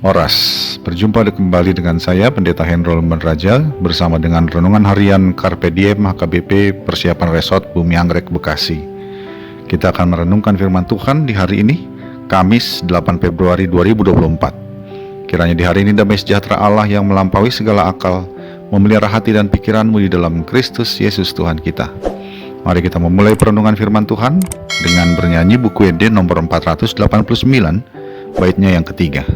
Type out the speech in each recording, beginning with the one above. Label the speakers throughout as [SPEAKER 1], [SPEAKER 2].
[SPEAKER 1] Oras, berjumpa kembali dengan saya Pendeta Hendro Menraja bersama dengan Renungan Harian Carpe Diem HKBP Persiapan Resort Bumi Anggrek Bekasi. Kita akan merenungkan firman Tuhan di hari ini, Kamis 8 Februari 2024. Kiranya di hari ini damai sejahtera Allah yang melampaui segala akal memelihara hati dan pikiranmu di dalam Kristus Yesus Tuhan kita. Mari kita memulai perenungan firman Tuhan dengan bernyanyi buku ED nomor 489, baitnya yang ketiga.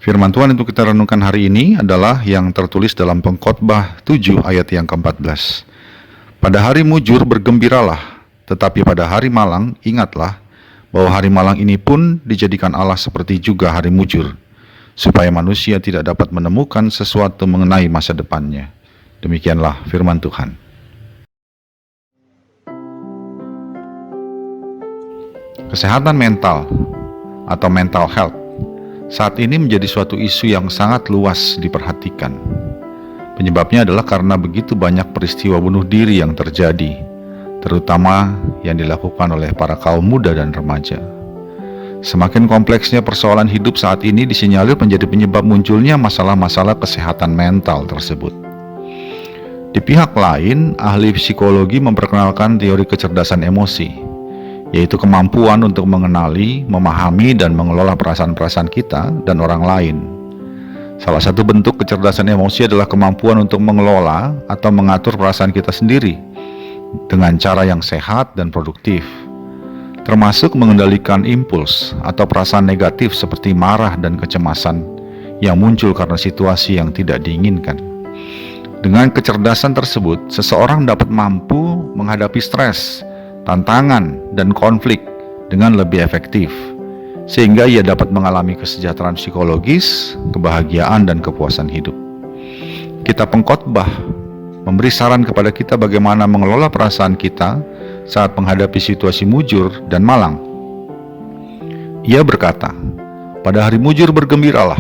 [SPEAKER 1] Firman Tuhan untuk kita renungkan hari ini adalah yang tertulis dalam Pengkhotbah 7 ayat yang ke-14. Pada hari mujur bergembiralah, tetapi pada hari malang ingatlah bahwa hari malang ini pun dijadikan Allah seperti juga hari mujur, supaya manusia tidak dapat menemukan sesuatu mengenai masa depannya. Demikianlah firman Tuhan. Kesehatan mental atau mental health saat ini menjadi suatu isu yang sangat luas diperhatikan. Penyebabnya adalah karena begitu banyak peristiwa bunuh diri yang terjadi, terutama yang dilakukan oleh para kaum muda dan remaja. Semakin kompleksnya persoalan hidup saat ini disinyalir menjadi penyebab munculnya masalah-masalah kesehatan mental tersebut. Di pihak lain, ahli psikologi memperkenalkan teori kecerdasan emosi, yaitu kemampuan untuk mengenali, memahami, dan mengelola perasaan-perasaan kita dan orang lain. Salah satu bentuk kecerdasan emosi adalah kemampuan untuk mengelola atau mengatur perasaan kita sendiri dengan cara yang sehat dan produktif, termasuk mengendalikan impuls atau perasaan negatif seperti marah dan kecemasan yang muncul karena situasi yang tidak diinginkan. Dengan kecerdasan tersebut, seseorang dapat mampu menghadapi stres, tantangan, dan konflik dengan lebih efektif, sehingga ia dapat mengalami kesejahteraan psikologis, kebahagiaan, dan kepuasan hidup. Kitab Pengkhotbah memberi saran kepada kita bagaimana mengelola perasaan kita saat menghadapi situasi mujur dan malang. Ia berkata, pada hari mujur bergembiralah,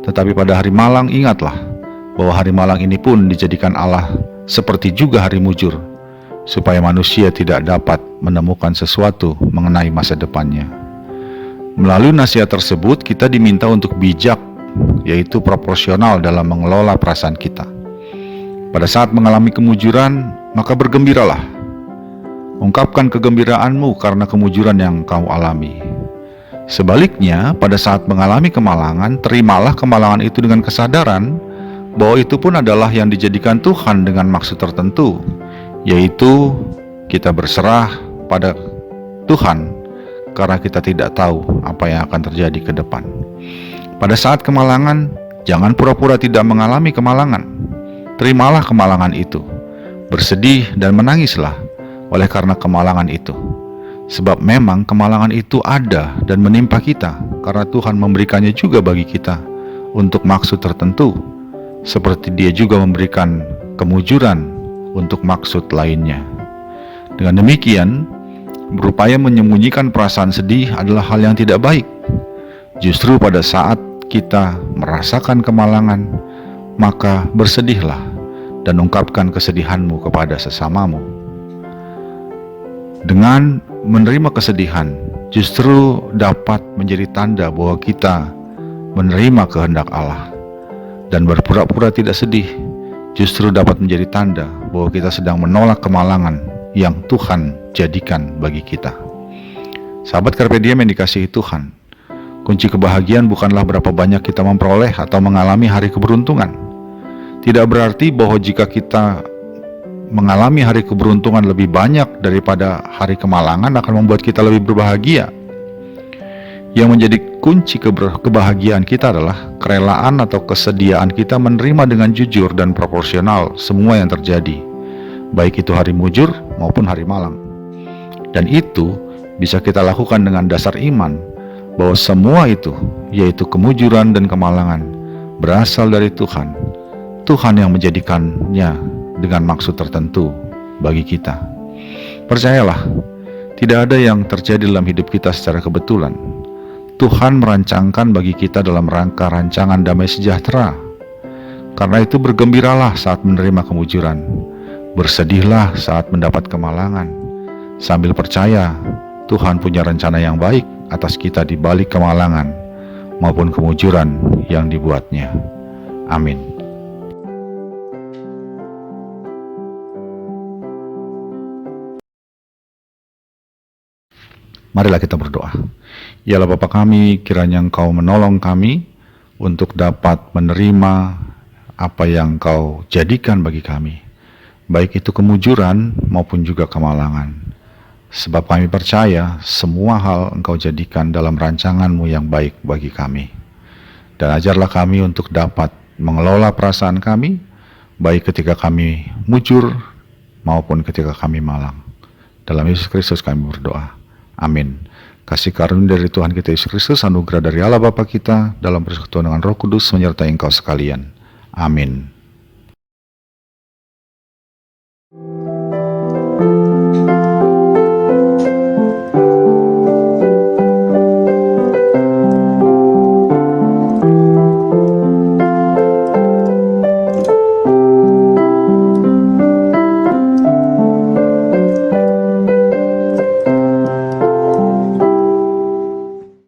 [SPEAKER 1] tetapi pada hari malang ingatlah bahwa hari malang ini pun dijadikan Allah seperti juga hari mujur, supaya manusia tidak dapat menemukan sesuatu mengenai masa depannya. Melalui nasihat tersebut, kita diminta untuk bijak, yaitu proporsional dalam mengelola perasaan kita. Pada saat mengalami kemujuran, maka bergembiralah. Ungkapkan kegembiraanmu karena kemujuran yang kau alami. Sebaliknya, pada saat mengalami kemalangan, terimalah kemalangan itu dengan kesadaran bahwa itu pun adalah yang dijadikan Tuhan dengan maksud tertentu, yaitu kita berserah pada Tuhan karena kita tidak tahu apa yang akan terjadi ke depan. Pada saat kemalangan, jangan pura-pura tidak mengalami kemalangan. Terimalah kemalangan itu, bersedih dan menangislah oleh karena kemalangan itu. Sebab memang kemalangan itu ada dan menimpa kita karena Tuhan memberikannya juga bagi kita untuk maksud tertentu, seperti Dia juga memberikan kemujuran untuk maksud lainnya. Dengan demikian, berupaya menyembunyikan perasaan sedih adalah hal yang tidak baik. Justru pada saat kita merasakan kemalangan, maka bersedihlah dan ungkapkan kesedihanmu kepada sesamamu. Dengan menerima kesedihan, justru dapat menjadi tanda bahwa kita menerima kehendak Allah, dan berpura-pura tidak sedih justru dapat menjadi tanda bahwa kita sedang menolak kemalangan yang Tuhan jadikan bagi kita. Sahabat Carpe Diem yang dikasihi Tuhan, kunci kebahagiaan bukanlah berapa banyak kita memperoleh atau mengalami hari keberuntungan. Tidak berarti bahwa jika kita mengalami hari keberuntungan lebih banyak daripada hari kemalangan akan membuat kita lebih berbahagia. Yang menjadi kunci kebahagiaan kita adalah kerelaan atau kesediaan kita menerima dengan jujur dan proporsional semua yang terjadi, baik itu hari mujur maupun hari malang. Dan itu bisa kita lakukan dengan dasar iman bahwa semua itu, yaitu kemujuran dan kemalangan, berasal dari Tuhan. Tuhan yang menjadikannya dengan maksud tertentu bagi kita. Percayalah, tidak ada yang terjadi dalam hidup kita secara kebetulan. Tuhan merancangkan bagi kita dalam rangka rancangan damai sejahtera. Karena itu bergembiralah saat menerima kemujuran, bersedihlah saat mendapat kemalangan, sambil percaya Tuhan punya rencana yang baik atas kita di balik kemalangan maupun kemujuran yang dibuatnya. Amin. Marilah kita berdoa. Ya Allah Bapa kami, kiranya Engkau menolong kami untuk dapat menerima apa yang Engkau jadikan bagi kami, baik itu kemujuran maupun juga kemalangan. Sebab kami percaya semua hal Engkau jadikan dalam rancangan-Mu yang baik bagi kami. Dan ajarlah kami untuk dapat mengelola perasaan kami, baik ketika kami mujur maupun ketika kami malang. Dalam Yesus Kristus kami berdoa. Amin. Kasih karunia dari Tuhan kita Yesus Kristus, anugerah dari Allah Bapa kita, dalam persekutuan dengan Roh Kudus menyertai engkau sekalian. Amin.